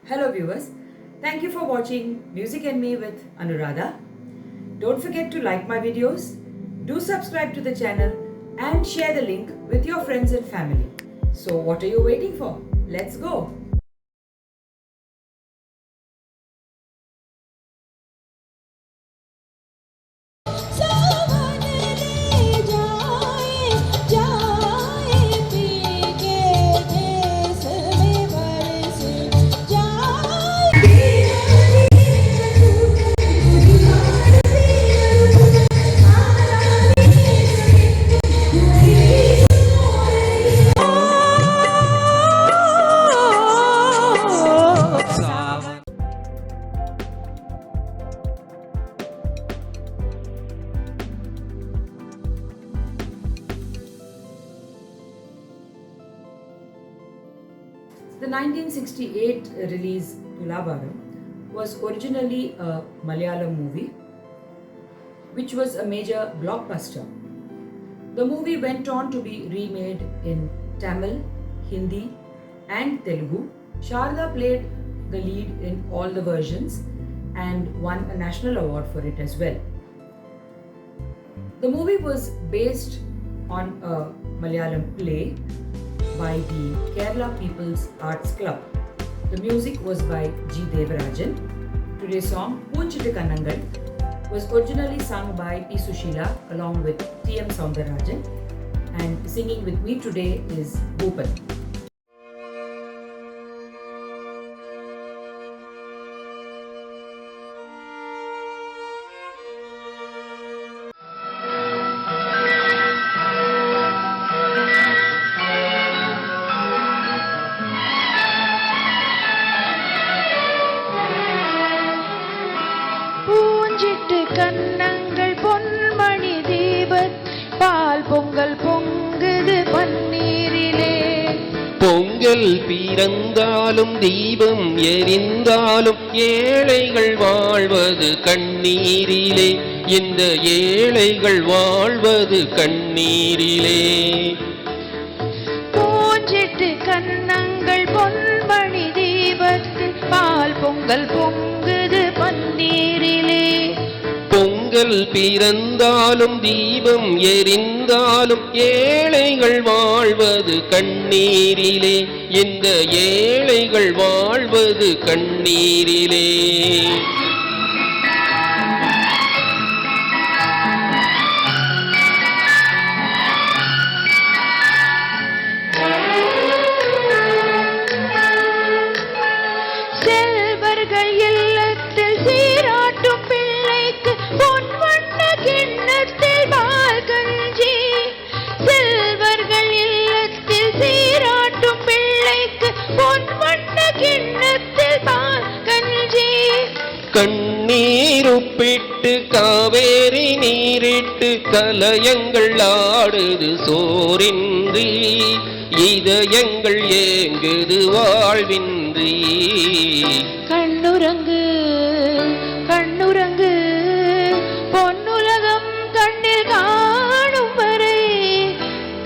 Hello viewers, thank you for watching Music and Me with Anuradha. Don't forget to like my videos, do subscribe to the channel and share the link with your friends and family. So what are you waiting for? Let's go! The 1968 release Tulabaram was originally a Malayalam movie which was a major blockbuster. The movie went on to be remade in Tamil, Hindi and Telugu. Sharda played the lead in all the versions and won a national award for it as well. The movie was based on a Malayalam play by the Kerala People's Arts Club. The music was by G. Devarajan. Today's song, Poonchittu Kannangal, was originally sung by P. Sushila along with T. M. Soundarajan, and singing with me today is Bhupan. கண்ணங்கள் பொன்மணி தீபத் பால் பொங்கல் பொங்குது பன்னீரிலே. பொங்கல் பிறந்தாலும் தீபம் எரிந்தாலும் ஏழைகள் வாழ்வது கண்ணீரிலே. இந்த ஏழைகள் வாழ்வது கண்ணீரிலே. பூஞ்சிட்டு கண்ணங்கள் பொன்மணி தீபத்தில் பால் பொங்கல் பொங்குது பன்னீரிலே. பொங்கல் பிறந்தாலும் தீபம் எரிந்தாலும் ஏழைகள் வாழ்வது கண்ணீரிலே. இந்த ஏழைகள் வாழ்வது கண்ணீரிலே. செல்வர்கள் இல்லத்தில் சீராட்டும் பிள்ளைக்கு பொன்வண்ண கிண்ணத்தில் பால் கஞ்சி. செல்வர்கள் இல்லத்தில் சீராட்டும் பிள்ளைக்கு பொன்வண்ண கிண்ணத்தில் பால் கஞ்சி. கண்ணீருப்பிட்டு காவேரி நீரிட்டு கலயங்கள் ஆடுது சோரின்றி. இதயங்கள் ஏங்குது வாழ்வின்றி. கண்ணுறங்கு கண்ணுறங்கு பொன்னுலகம் கண்ணில் காணும் வரை.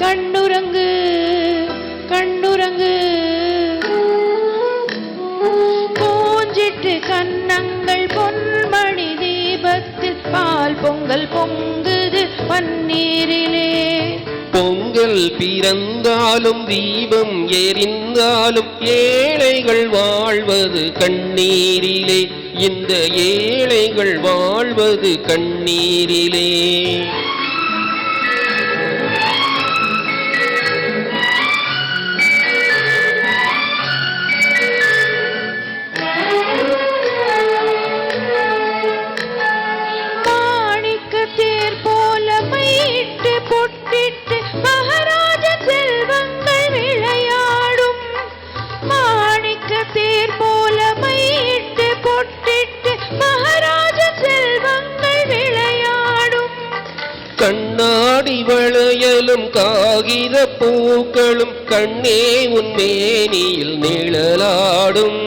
கண்ணுறங்கு கண்ணுறங்கு பூஞ்சிட்டு கண்ணங்கள் பொன்மணி தீபத்தில் பால் பொங்கல் பொங்குது பன்னீரிலே. பொங்கல் பிறந்தாலும் தீபம் எரிந்தாலும் ஏழைகள் வாழ்வது கண்ணீரிலே. இந்த ஏழைகள் வாழ்வது கண்ணீரிலே. மாணிக்கத்தேர் போல மையிட்டு பொட்டிட்டு மகாராஜ செல்வங்கள் விளையாடும். மாணிக்கத்தேர் போல மையிட்டு பொட்டிட்டு மகாராஜ செல்வங்கள் விளையாடும். கண்ணாடி வளையலும் காகித பூக்களும் கண்ணே உன் மேனியில் நிழலாடும்.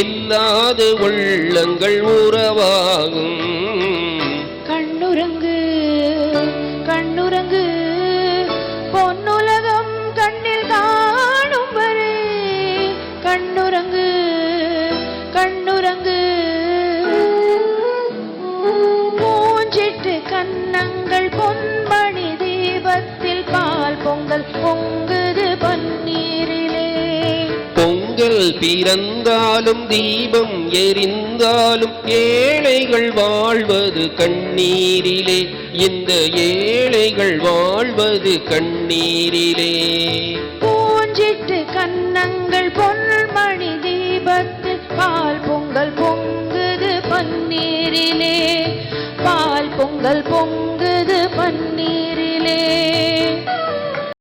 இல்லாத உள்ளங்கள் உறவாகும். கண்ணுறங்கு கண்ணுறங்கு பொன்னுலகம் கண்ணில் காணும் வரை. கண்ணுறங்கு வீட்டில் பிறந்தாலும் தீபம் எரிந்தாலும் ஏழைகள் வாழ்வது கண்ணீரிலே, இந்த ஏழைகள் வாழ்வது கண்ணீரிலே. பூஞ்சிட்டு கன்னங்கள் பொன்